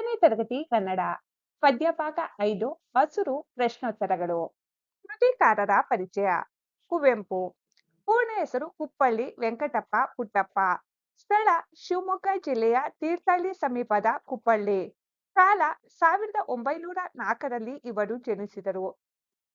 10ನೇ ತರಗತಿ ಕನ್ನಡ ಪದ್ಯಭಾಗ 5 ಹಸುರು ಪ್ರಶ್ನೋತ್ತರಗಳು. ಕೃತಿಕಾರರ ಪರಿಚಯ. ಕುವೆಂಪು. ಪೂರ್ಣ ಹೆಸರು ಕುಪ್ಪಳ್ಳಿ ವೆಂಕಟಪ್ಪ ಪುಟ್ಟಪ್ಪ. ಸ್ಥಳ ಶಿವಮೊಗ್ಗ ಜಿಲ್ಲೆಯ ತೀರ್ಥಹಳ್ಳಿ ಸಮೀಪದ ಕುಪ್ಪಳ್ಳಿ. ಕಾಲ 1904ರಲ್ಲಿ ಇವರು ಜನಿಸಿದರು.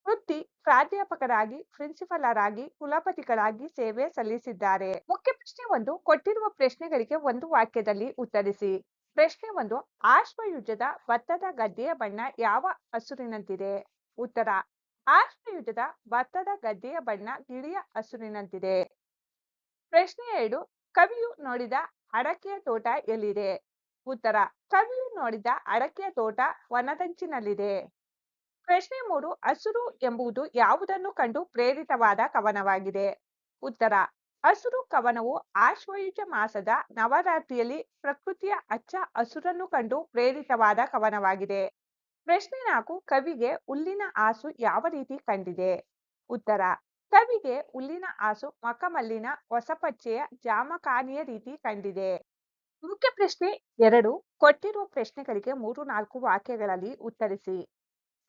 ವೃತ್ತಿ ಪ್ರಾಧ್ಯಾಪಕರಾಗಿ, ಪ್ರಿನ್ಸಿಪಲರ್ ಆಗಿ, ಕುಲಪತಿಗಳಾಗಿ ಸೇವೆ ಸಲ್ಲಿಸಿದ್ದಾರೆ. ಮುಖ್ಯ ಪ್ರಶ್ನೆ 1 ಕೊಟ್ಟಿರುವ ಪ್ರಶ್ನೆಗಳಿಗೆ ಒಂದು ವಾಕ್ಯದಲ್ಲಿ ಉತ್ತರಿಸಿ. ಪ್ರಶ್ನೆ 1 ಆಶ್ವಯುಜದ ಭತ್ತದ ಗದ್ದೆಯ ಬಣ್ಣ ಯಾವ ಹಸುರಿನಂತಿದೆ? ಉತ್ತರ ಆಶ್ವಯುಜದ ಭತ್ತದ ಗದ್ದೆಯ ಬಣ್ಣ ಗಿಳಿಯ ಹಸುರಿನಂತಿದೆ. ಪ್ರಶ್ನೆ 2 ಕವಿಯು ನೋಡಿದ ಅಡಕೆಯ ತೋಟ ಎಲ್ಲಿದೆ? ಉತ್ತರ ಕವಿಯು ನೋಡಿದ ಅಡಕೆಯ ತೋಟ ವನದಂಚಿನಲ್ಲಿದೆ. ಪ್ರಶ್ನೆ 3 ಹಸುರು ಎಂಬುದು ಯಾವುದನ್ನು ಕಂಡು ಪ್ರೇರಿತವಾದ ಕವನವಾಗಿದೆ? ಉತ್ತರ ಹಸುರು ಕವನವು ಆಶ್ವಯುಜ ಮಾಸದ ನವರಾತ್ರಿಯಲ್ಲಿ ಪ್ರಕೃತಿಯ ಅಚ್ಚ ಹಸುರನ್ನು ಕಂಡು ಪ್ರೇರಿತವಾದ ಕವನವಾಗಿದೆ. ಪ್ರಶ್ನೆ 4 ಕವಿಗೆ ಹುಲ್ಲಿನ ಹಾಸು ಯಾವ ರೀತಿ ಕಂಡಿದೆ? ಉತ್ತರ ಕವಿಗೆ ಹುಲ್ಲಿನ ಹಾಸು ಮಖಮಲ್ಲಿನ ಹೊಸಪಚ್ಚೆಯ ಜಾಮಖಾನೆಯ ರೀತಿ ಕಂಡಿದೆ. ಮುಖ್ಯ ಪ್ರಶ್ನೆ 2 ಕೊಟ್ಟಿರುವ ಪ್ರಶ್ನೆಗಳಿಗೆ 3-4 ವಾಕ್ಯಗಳಲ್ಲಿ ಉತ್ತರಿಸಿ.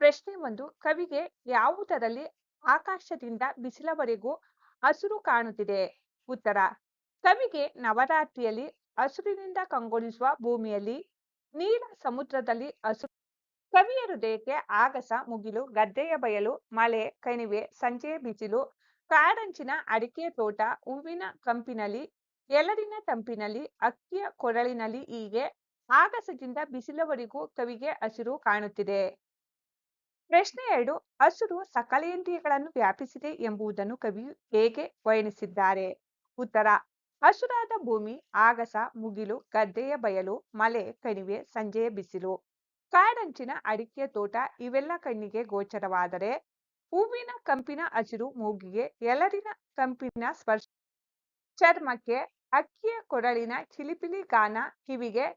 ಪ್ರಶ್ನೆ 1 ಕವಿಗೆ ಯಾವುದರಲ್ಲಿ ಆಕಾಶದಿಂದ ಬಿಸಿಲವರೆಗೂ ಹಸುರು ಕಾಣುತ್ತಿದೆ? ಉತ್ತರ ಕವಿಗೆ ನವರಾತ್ರಿಯಲ್ಲಿ ಹಸುರಿನಿಂದ ಕಂಗೊಳಿಸುವ ಭೂಮಿಯಲ್ಲಿ, ನೀಲ ಸಮುದ್ರದಲ್ಲಿ ಹಸುರು. ಕವಿಯ ಹೃದಯಕ್ಕೆ ಆಗಸ, ಮುಗಿಲು, ಗದ್ದೆಯ ಬಯಲು, ಮಳೆ, ಕಣಿವೆ, ಸಂಜೆಯ ಬಿಸಿಲು, ಕಾಡಂಚಿನ ಅಡಿಕೆಯ ತೋಟ, ಹೂವಿನ ಕಂಪಿನಲ್ಲಿ, ಎಲರಿನ ತಂಪಿನಲ್ಲಿ, ಅಕ್ಕಿಯ ಕೊರಳಿನಲ್ಲಿ ಹೀಗೆ ಆಗಸದಿಂದ ಬಿಸಿಲವರೆಗೂ ಕವಿಗೆ ಹಸಿರು ಕಾಣುತ್ತಿದೆ. ಪ್ರಶ್ನೆ 2 ಹಸುರು ಸಕಲೇಂದ್ರಿಯಗಳನ್ನು ವ್ಯಾಪಿಸಿದೆ ಎಂಬುದನ್ನು ಕವಿಯು ಹೇಗೆ ವರ್ಣಿಸಿದ್ದಾರೆ? ಉತ್ತರ ಹಸುರಾದ ಭೂಮಿ, ಆಗಸ, ಮುಗಿಲು, ಗದ್ದೆಯ ಬಯಲು, ಮಲೆ, ಕಣಿವೆ, ಸಂಜೆಯ ಬಿಸಿಲು, ಕಾಡಂಚಿನ ಅಡಿಕೆಯ ತೋಟ ಇವೆಲ್ಲ ಕಣ್ಣಿಗೆ ಗೋಚರವಾದರೆ, ಹೂವಿನ ಕಂಪಿನ ಹಸಿರು ಮೂಗಿಗೆ, ಎಲರಿನ ಕಂಪಿನ ಸ್ಪರ್ಶ ಚರ್ಮಕ್ಕೆ, ಅಕ್ಕಿಯ ಕೊರಳಿನ ಚಿಲಿಪಿಲಿ ಗಾನ ಕಿವಿಗೆ,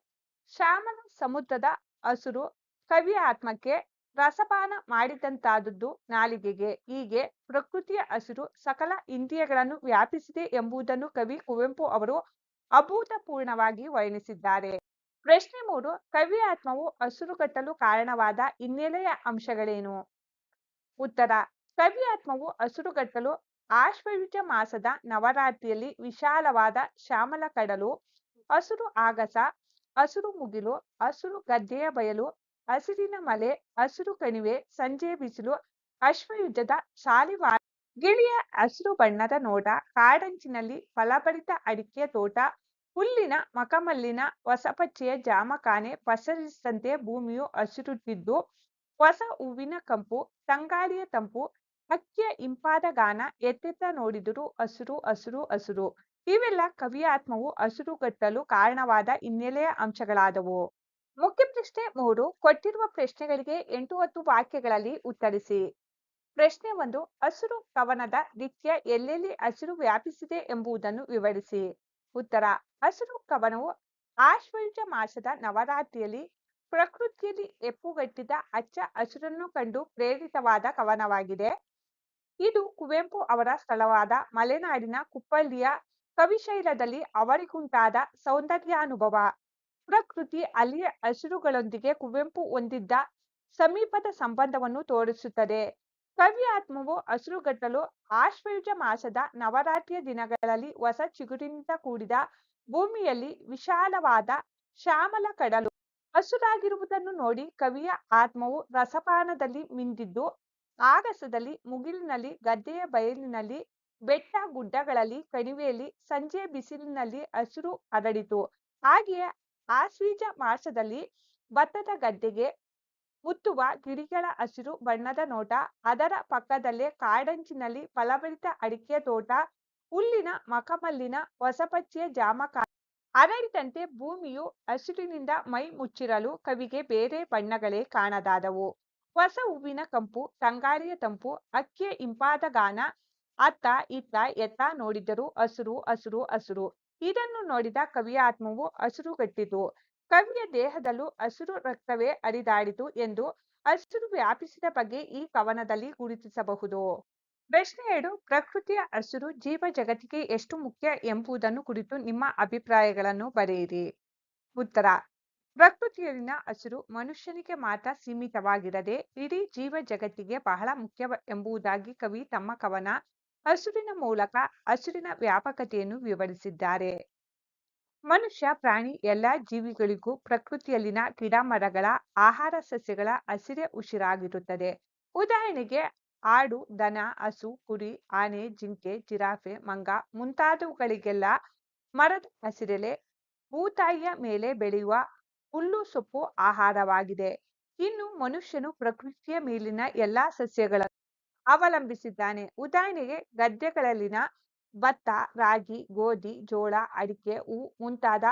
ಶ್ಯಾಮಲ ಸಮುದ್ರದ ಹಸುರು ಕವಿಯ ಆತ್ಮಕ್ಕೆ ರಸಪಾನ ಮಾಡಿದಂತಾದುದು ನಾಲಿಗೆಗೆ, ಹೀಗೆ ಪ್ರಕೃತಿಯ ಹಸಿರು ಸಕಲ ಇಂದ್ರಿಯಗಳನ್ನು ವ್ಯಾಪಿಸಿದೆ ಎಂಬುದನ್ನು ಕವಿ ಕುವೆಂಪು ಅವರು ಅಭೂತಪೂರ್ಣವಾಗಿ ವರ್ಣಿಸಿದ್ದಾರೆ. ಪ್ರಶ್ನೆ 3 ಕವಿಯ ಆತ್ಮವು ಹಸುರುಗಟ್ಟಲು ಕಾರಣವಾದ ಹಿನ್ನೆಲೆಯ ಅಂಶಗಳೇನು? ಉತ್ತರ ಕವಿಯ ಆತ್ಮವು ಹಸುರುಗಟ್ಟಲು ಆಶ್ವಯುಜ ಮಾಸದ ನವರಾತ್ರಿಯಲ್ಲಿ ವಿಶಾಲವಾದ ಶ್ಯಾಮಲ ಕಡಲು, ಹಸುರು ಆಗಸ, ಹಸುರು ಮುಗಿಲು, ಹಸುರು ಗದ್ದೆಯ ಬಯಲು, ಹಸಿರಿನ ಮಲೆ, ಹಸಿರು ಕಣಿವೆ, ಸಂಜೆಯ ಬಿಸಿಲು, ಆಶ್ವಯುಜದ ಶಾಲಿವಾರ, ಗಿಳಿಯ ಹಸಿರು ಬಣ್ಣದ ನೋಟ, ಕಾಡಂಚಿನಲ್ಲಿ ಫಲಭರಿತ ಅಡಿಕೆಯ ತೋಟ, ಹುಲ್ಲಿನ ಮಖಮಲ್ಲಿನ ಹೊಸಪಚ್ಚೆಯ ಜಾಮಖಾನೆ ಪಸರಿಸಿದಂತೆ ಭೂಮಿಯು ಹಸಿರುತ್ತಿದ್ದು, ಹೊಸ ಹೂವಿನ ಕಂಪು, ತಂಗಾಳಿಯ ತಂಪು, ಅಕ್ಕಿಯ ಇಂಪಾದ ಗಾನ, ಎತ್ತೆತ್ತ ನೋಡಿದರೂ ಹಸುರು ಹಸುರು ಹಸುರು ಇವೆಲ್ಲ ಕವಿಯ ಆತ್ಮವು ಹಸುರುಗಟ್ಟಲು ಕಾರಣವಾದ ಹಿನ್ನೆಲೆಯ ಅಂಶಗಳಾದವು. ಮುಖ್ಯ ಪ್ರಶ್ನೆ 3 ಕೊಟ್ಟಿರುವ ಪ್ರಶ್ನೆಗಳಿಗೆ 8-10 ವಾಕ್ಯಗಳಲ್ಲಿ ಉತ್ತರಿಸಿ. ಪ್ರಶ್ನೆ 1 ಹಸುರು ಕವನದ ದಿಕ್ಯ ಎಲ್ಲೆಲ್ಲಿ ಹಸಿರು ವ್ಯಾಪಿಸಿದೆ ಎಂಬುದನ್ನು ವಿವರಿಸಿ. ಉತ್ತರ ಹಸಿರು ಕವನವು ಆಶ್ವಯುಜ ಮಾಸದ ನವರಾತ್ರಿಯಲ್ಲಿ ಪ್ರಕೃತಿಯಲ್ಲಿ ಹೆಪ್ಪುಗಟ್ಟಿದ ಹಚ್ಚ ಹಸುರನ್ನು ಕಂಡು ಪ್ರೇರಿತವಾದ ಕವನವಾಗಿದೆ. ಇದು ಕುವೆಂಪು ಅವರ ಸ್ಥಳವಾದ ಮಲೆನಾಡಿನ ಕುಪ್ಪಳ್ಳಿಯ ಕವಿಶೈಲದಲ್ಲಿ ಅವರಿಗುಂಟಾದ ಸೌಂದರ್ಯಾನುಭವ, ಪ್ರಕೃತಿ ಅಲ್ಲಿಯ ಹಸಿರುಗಳೊಂದಿಗೆ ಕುವೆಂಪು ಹೊಂದಿದ್ದ ಸಮೀಪದ ಸಂಬಂಧವನ್ನು ತೋರಿಸುತ್ತದೆ. ಕವಿಯ ಆತ್ಮವು ಹಸಿರುಗಟ್ಟಲು ಆಶ್ವಯುಜ ಮಾಸದ ನವರಾತ್ರಿಯ ದಿನಗಳಲ್ಲಿ ಹೊಸ ಚಿಗುರಿನಿಂದ ಕೂಡಿದ ಭೂಮಿಯಲ್ಲಿ ವಿಶಾಲವಾದ ಶ್ಯಾಮಲ ಕಡಲು ಹಸುರಾಗಿರುವುದನ್ನು ನೋಡಿ ಕವಿಯ ಆತ್ಮವು ರಸಪಾನದಲ್ಲಿ ಮಿಂದಿದ್ದು, ಆಗಸದಲ್ಲಿ, ಮುಗಿಲಿನಲ್ಲಿ, ಗದ್ದೆಯ ಬಯಲಿನಲ್ಲಿ, ಬೆಟ್ಟ ಗುಡ್ಡಗಳಲ್ಲಿ, ಕಣಿವೆಯಲ್ಲಿ, ಸಂಜೆಯ ಬಿಸಿಲಿನಲ್ಲಿ ಹಸಿರು ಹರಡಿತು. ಹಾಗೆಯೇ ಆಶ್ವೀಜ ಮಾಸದಲ್ಲಿ ಭತ್ತದ ಗದ್ದೆಗೆ ಮುತ್ತುವ ಗಿಳಿಗಳ ಹಸಿರು ಬಣ್ಣದ ನೋಟ, ಅದರ ಪಕ್ಕದಲ್ಲೇ ಕಾಡಂಚಿನಲ್ಲಿ ಫಲಭರಿತ ಅಡಿಕೆಯ ತೋಟ, ಹುಲ್ಲಿನ ಮಖಮಲ್ಲಿನ ಹೊಸಪಚ್ಚೆಯ ಜಾಮಖಾನೆ ಹರಡಿದಂತೆ ಭೂಮಿಯು ಹಸಿರಿನಿಂದ ಮೈ ಮುಚ್ಚಿರಲು ಕವಿಗೆ ಬೇರೆ ಬಣ್ಣಗಳೇ ಕಾಣದಾದವು. ಹೊಸ ಹೂವಿನ ಕಂಪು, ತಂಗಾಳಿಯ ತಂಪು, ಅಕ್ಕಿಯ ಇಂಪಾದ ಗಾನ, ಅತ್ತ ಇತ್ತ ಎತ್ತ ನೋಡಿದರೂ ಹಸುರು ಹಸುರು ಹಸುರು ಇದನ್ನು ನೋಡಿದ ಕವಿಯ ಆತ್ಮವು ಹಸುರುಗಟ್ಟಿತು. ಕವಿಯ ದೇಹದಲ್ಲೂ ಹಸಿರು ರಕ್ತವೇ ಹರಿದಾಡಿತು ಎಂದು ಹಸಿರು ವ್ಯಾಪಿಸಿದ ಬಗ್ಗೆ ಈ ಕವನದಲ್ಲಿ ಗುರುತಿಸಬಹುದು. ಪ್ರಶ್ನೆ 2 ಪ್ರಕೃತಿಯ ಹಸಿರು ಜೀವ ಜಗತ್ತಿಗೆ ಎಷ್ಟು ಮುಖ್ಯ ಎಂಬುದನ್ನು ಕುರಿತು ನಿಮ್ಮ ಅಭಿಪ್ರಾಯಗಳನ್ನು ಬರೆಯಿರಿ. ಉತ್ತರ ಪ್ರಕೃತಿಯಲ್ಲಿನ ಹಸಿರು ಮನುಷ್ಯನಿಗೆ ಮಾತ್ರ ಸೀಮಿತವಾಗಿರದೆ ಇಡೀ ಜೀವ ಜಗತ್ತಿಗೆ ಬಹಳ ಮುಖ್ಯ ಎಂಬುದಾಗಿ ಕವಿ ತಮ್ಮ ಕವನ ಹಸಿರಿನ ಮೂಲಕ ಹಸಿರಿನ ವ್ಯಾಪಕತೆಯನ್ನು ವಿವರಿಸಿದ್ದಾರೆ. ಮನುಷ್ಯ, ಪ್ರಾಣಿ ಎಲ್ಲಾ ಜೀವಿಗಳಿಗೂ ಪ್ರಕೃತಿಯಲ್ಲಿನ ಗಿಡ ಮರಗಳ ಆಹಾರ ಸಸ್ಯಗಳ ಹಸಿರೇ ಉಸಿರಾಗಿರುತ್ತದೆ. ಉದಾಹರಣೆಗೆ ಆಡು, ದನ, ಹಸು, ಕುರಿ, ಆನೆ, ಜಿಂಕೆ, ಜಿರಾಫೆ, ಮಂಗ ಮುಂತಾದವುಗಳಿಗೆಲ್ಲ ಮರದ ಹಸಿರೆಲೆ, ಭೂತಾಯಿಯ ಮೇಲೆ ಬೆಳೆಯುವ ಹುಲ್ಲು ಸೊಪ್ಪು ಆಹಾರವಾಗಿದೆ. ಇನ್ನು ಮನುಷ್ಯನು ಪ್ರಕೃತಿಯ ಮೇಲಿನ ಎಲ್ಲಾ ಸಸ್ಯಗಳನ್ನು ಅವಲಂಬಿಸಿದ್ದಾನೆ. ಉದಾಹರಣೆಗೆ ಗದ್ದೆಗಳಲ್ಲಿನ ಭತ್ತ, ರಾಗಿ, ಗೋಧಿ, ಜೋಳ, ಅಡಿಕೆ, ಹೂವು ಮುಂತಾದ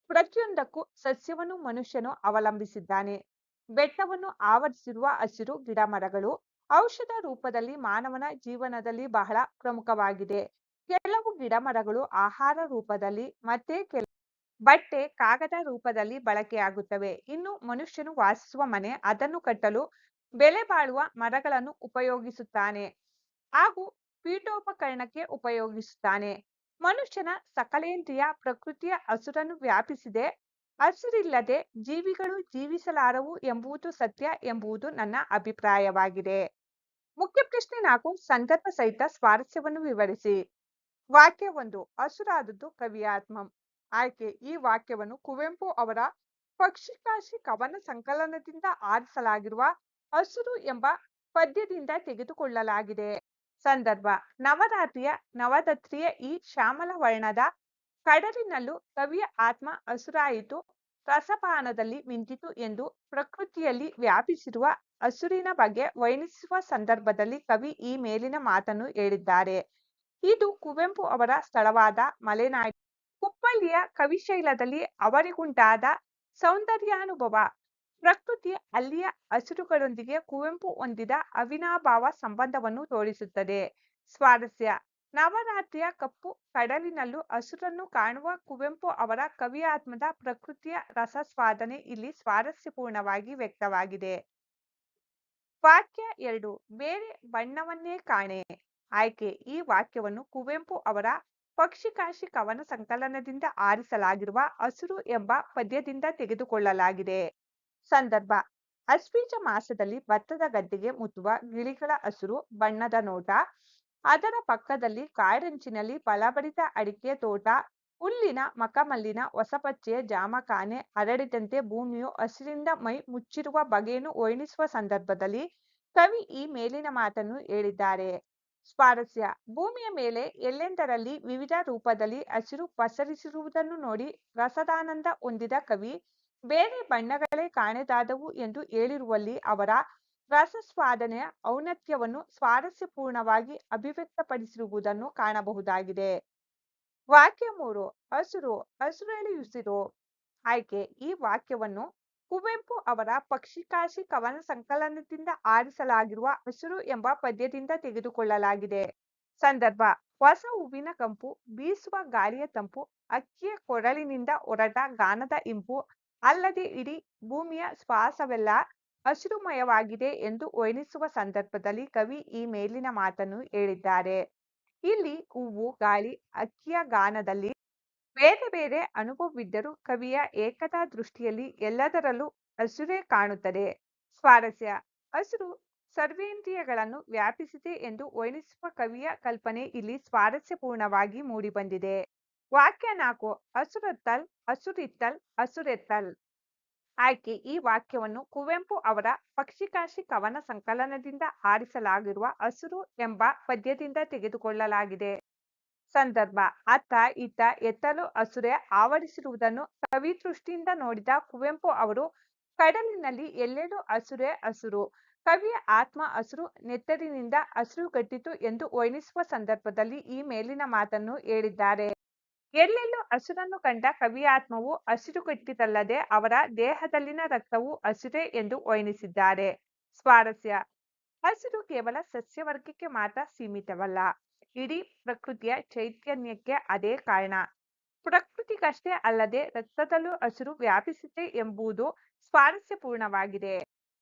ಪ್ರತಿಯೊಂದಕ್ಕೂ ಸಸ್ಯವನ್ನು ಮನುಷ್ಯನು ಅವಲಂಬಿಸಿದ್ದಾನೆ. ಬೆಟ್ಟವನ್ನು ಆವರಿಸಿರುವ ಹಸಿರು ಗಿಡಮರಗಳು ಔಷಧ ರೂಪದಲ್ಲಿ ಮಾನವನ ಜೀವನದಲ್ಲಿ ಬಹಳ ಪ್ರಮುಖವಾಗಿದೆ. ಕೆಲವು ಗಿಡಮರಗಳು ಆಹಾರ ರೂಪದಲ್ಲಿ, ಮತ್ತೆ ಕೆಲವು ಬಟ್ಟೆ, ಕಾಗದ ರೂಪದಲ್ಲಿ ಬಳಕೆಯಾಗುತ್ತವೆ. ಇನ್ನು ಮನುಷ್ಯನು ವಾಸಿಸುವ ಮನೆ, ಅದನ್ನು ಕಟ್ಟಲು ಬೆಲೆ ಬಾಳುವ ಮರಗಳನ್ನು ಉಪಯೋಗಿಸುತ್ತಾನೆ ಹಾಗೂ ಪೀಠೋಪಕರಣಕ್ಕೆ ಉಪಯೋಗಿಸುತ್ತಾನೆ. ಮನುಷ್ಯನ ಸಕಲೇಂದ್ರಿಯ ಪ್ರಕೃತಿಯ ಹಸುರನ್ನು ವ್ಯಾಪಿಸಿದೆ. ಹಸಿರಿಲ್ಲದೆ ಜೀವಿಗಳು ಜೀವಿಸಲಾರವು ಎಂಬುದು ಸತ್ಯ ಎಂಬುದು ನನ್ನ ಅಭಿಪ್ರಾಯವಾಗಿದೆ. ಮುಖ್ಯ ಪ್ರಶ್ನೆ 4 ಸಂದರ್ಭ ಸಹಿತ ಸ್ವಾರಸ್ಯವನ್ನು ವಿವರಿಸಿ. ವಾಕ್ಯ 1 ಹಸುರಾದದ್ದು ಕವಿಯ ಆತ್ಮ. ಆಯ್ಕೆ ಈ ವಾಕ್ಯವನ್ನು ಕುವೆಂಪು ಅವರ ಪಕ್ಷಿಕಾಶಿ ಕವನ ಸಂಕಲನದಿಂದ ಆರಿಸಲಾಗಿರುವ ಹಸುರು ಎಂಬ ಪದ್ಯದಿಂದ ತೆಗೆದುಕೊಳ್ಳಲಾಗಿದೆ. ಸಂದರ್ಭ ನವರಾತ್ರಿಯ ನವರಾತ್ರಿಯ ಈ ಶ್ಯಾಮಲ ವರ್ಣದ ಕಡಲಿನಲ್ಲೂ ಕವಿಯ ಆತ್ಮ ಹಸುರಾಯಿತು, ರಸಪಾನದಲ್ಲಿ ಮಿಂಚಿತು ಎಂದು ಪ್ರಕೃತಿಯಲ್ಲಿ ವ್ಯಾಪಿಸಿರುವ ಹಸುರಿನ ಬಗ್ಗೆ ವರ್ಣಿಸುವ ಸಂದರ್ಭದಲ್ಲಿ ಕವಿ ಈ ಮೇಲಿನ ಮಾತನ್ನು ಹೇಳಿದ್ದಾರೆ. ಇದು ಕುವೆಂಪು ಅವರ ಸ್ಥಳವಾದ ಮಲೆನಾಡು ಕುಪ್ಪಳ್ಳಿಯ ಕವಿಶೈಲದಲ್ಲಿ ಅವರಿಗುಂಟಾದ ಸೌಂದರ್ಯಾನುಭವ. ಪ್ರಕೃತಿ ಅಲ್ಲಿಯ ಹಸಿರುಗಳೊಂದಿಗೆ ಕುವೆಂಪು ಹೊಂದಿದ ಅವಿನಾಭಾವ ಸಂಬಂಧವನ್ನು ತೋರಿಸುತ್ತದೆ. ಸ್ವಾರಸ್ಯ ನವರಾತ್ರಿಯ ಕಪ್ಪು ಕಡಲಿನಲ್ಲೂ ಹಸುರನ್ನು ಕಾಣುವ ಕುವೆಂಪು ಅವರ ಕವಿಯಾತ್ಮದ ಪ್ರಕೃತಿಯ ರಸಸ್ವಾದನೆ ಇಲ್ಲಿ ಸ್ವಾರಸ್ಯಪೂರ್ಣವಾಗಿ ವ್ಯಕ್ತವಾಗಿದೆ. ವಾಕ್ಯ 2 ಬೇರೆ ಬಣ್ಣವನ್ನೇ ಕಾಣೆ. ಆಯ್ಕೆ ಈ ವಾಕ್ಯವನ್ನು ಕುವೆಂಪು ಅವರ ಪಕ್ಷಿಕಾಶಿ ಕವನ ಸಂಕಲನದಿಂದ ಆರಿಸಲಾಗಿರುವ ಹಸುರು ಎಂಬ ಪದ್ಯದಿಂದ ತೆಗೆದುಕೊಳ್ಳಲಾಗಿದೆ. ಸಂದರ್ಭ ಅಶ್ವೀಜ ಮಾಸದಲ್ಲಿ ಭತ್ತದ ಗದ್ದೆಗೆ ಮುತ್ತುವ ಗಿಳಿಗಳ ಹಸುರು ಬಣ್ಣದ ನೋಟ, ಅದರ ಪಕ್ಕದಲ್ಲಿ ಕಾಡಂಚಿನಲ್ಲಿ ಫಲಭರಿತ ಅಡಿಕೆ ತೋಟ, ಹುಲ್ಲಿನ ಮಖಮಲ್ಲಿನ ಹೊಸಪಚ್ಚೆಯ ಜಾಮಖಾನೆ ಹರಡಿದಂತೆ ಭೂಮಿಯು ಹಸಿರಿಂದ ಮೈ ಮುಚ್ಚಿರುವ ಬಗೆಯನ್ನು ವರ್ಣಿಸುವ ಸಂದರ್ಭದಲ್ಲಿ ಕವಿ ಈ ಮೇಲಿನ ಮಾತನ್ನು ಹೇಳಿದ್ದಾರೆ. ಸ್ವಾರಸ್ಯ ಭೂಮಿಯ ಮೇಲೆ ಎಲ್ಲೆಂದರಲ್ಲಿ ವಿವಿಧ ರೂಪದಲ್ಲಿ ಹಸಿರು ಪಸರಿಸಿರುವುದನ್ನು ನೋಡಿ ರಸದಾನಂದ ಹೊಂದಿದ ಕವಿ ಬೇರೆ ಬಣ್ಣಗಳೇ ಕಾಣೆದಾದವು ಎಂದು ಹೇಳಿರುವಲ್ಲಿ ಅವರ ರಸಸ್ವಾದನೆಯ ಔನ್ನತ್ಯವನ್ನು ಸ್ವಾರಸ್ಯಪೂರ್ಣವಾಗಿ ಅಭಿವ್ಯಕ್ತಪಡಿಸಿರುವುದನ್ನು ಕಾಣಬಹುದಾಗಿದೆ. ವಾಕ್ಯ 3 ಹಸುರು ಹಸುರೆಲೆಯುಸಿರು. ಆಯ್ಕೆ ಈ ವಾಕ್ಯವನ್ನು ಕುವೆಂಪು ಅವರ ಪಕ್ಷಿಕಾಶಿ ಕವನ ಸಂಕಲನದಿಂದ ಆರಿಸಲಾಗಿರುವ ಹಸುರು ಎಂಬ ಪದ್ಯದಿಂದ ತೆಗೆದುಕೊಳ್ಳಲಾಗಿದೆ. ಸಂದರ್ಭ ಹೊಸ ಹೂವಿನ ಕಂಪು, ಬೀಸುವ ಗಾಳಿಯ ತಂಪು, ಅಕ್ಕಿಯ ಕೊರಳಿನಿಂದ ಹೊರಟ ಗಾನದ ಇಂಪು, ಅಲ್ಲದೆ ಇಡೀ ಭೂಮಿಯ ಶ್ವಾಸವೆಲ್ಲ ಹಸಿರುಮಯವಾಗಿದೆ ಎಂದು ವರ್ಣಿಸುವ ಸಂದರ್ಭದಲ್ಲಿ ಕವಿ ಈ ಮೇಲಿನ ಮಾತನ್ನು ಹೇಳಿದ್ದಾರೆ. ಇಲ್ಲಿ ಹೂವು, ಗಾಳಿ, ಅಕ್ಕಿಯ ಗಾನದಲ್ಲಿ ಬೇರೆ ಬೇರೆ ಅನುಭವವಿದ್ದರೂ ಕವಿಯ ಏಕತಾ ದೃಷ್ಟಿಯಲ್ಲಿ ಎಲ್ಲದರಲ್ಲೂ ಹಸುರೇ ಕಾಣುತ್ತದೆ. ಸ್ವಾರಸ್ಯ ಹಸಿರು ಸರ್ವೇಂದ್ರಿಯಗಳನ್ನು ವ್ಯಾಪಿಸಿದೆ ಎಂದು ವರ್ಣಿಸುವ ಕವಿಯ ಕಲ್ಪನೆ ಇಲ್ಲಿ ಸ್ವಾರಸ್ಯಪೂರ್ಣವಾಗಿ ಮೂಡಿಬಂದಿದೆ. ವಾಕ್ಯ 4 ಹಸುರತ್ತಲ್ ಹಸುರಿತ್ತಲ್ ಹಸುರೆತ್ತಲ್. ಆಯ್ಕೆ ಈ ವಾಕ್ಯವನ್ನು ಕುವೆಂಪು ಅವರ ಪಕ್ಷಿಕಾಶಿ ಕವನ ಸಂಕಲನದಿಂದ ಆರಿಸಲಾಗಿರುವ ಹಸುರು ಎಂಬ ಪದ್ಯದಿಂದ ತೆಗೆದುಕೊಳ್ಳಲಾಗಿದೆ. ಸಂದರ್ಭ ಅತ್ತ ಇತ್ತ ಎತ್ತಲು ಹಸುರೆ ಆವರಿಸಿರುವುದನ್ನು ಕವಿದೃಷ್ಟಿಯಿಂದ ನೋಡಿದ ಕುವೆಂಪು ಅವರು ಕಡಲಿನಲ್ಲಿ ಎಲ್ಲೆಲ್ಲೂ ಹಸುರೇ ಹಸುರು, ಕವಿಯ ಆತ್ಮ ಹಸುರು ನೆತ್ತರಿನಿಂದ ಹಸಿರುಗಟ್ಟಿತು ಎಂದು ವರ್ಣಿಸುವ ಸಂದರ್ಭದಲ್ಲಿ ಈ ಮೇಲಿನ ಮಾತನ್ನು ಹೇಳಿದ್ದಾರೆ. ಎಲ್ಲೆಲ್ಲೂ ಹಸುರನ್ನು ಕಂಡ ಕವಿಯಾತ್ಮವು ಹಸಿರುಗಟ್ಟಿತಲ್ಲದೆ ಅವರ ದೇಹದಲ್ಲಿನ ರಕ್ತವು ಹಸಿರೇ ಎಂದು ವರ್ಣಿಸಿದ್ದಾರೆ. ಸ್ವಾರಸ್ಯ ಹಸಿರು ಕೇವಲ ಸಸ್ಯವರ್ಗಕ್ಕೆ ಮಾತ್ರ ಸೀಮಿತವಲ್ಲ, ಇಡೀ ಪ್ರಕೃತಿಯ ಚೈತನ್ಯಕ್ಕೆ ಅದೇ ಕಾರಣ. ಪ್ರಕೃತಿಗಷ್ಟೇ ಅಲ್ಲದೆ ರಕ್ತದಲ್ಲೂ ಹಸಿರು ವ್ಯಾಪಿಸಿದೆ ಎಂಬುದು ಸ್ವಾರಸ್ಯಪೂರ್ಣವಾಗಿದೆ.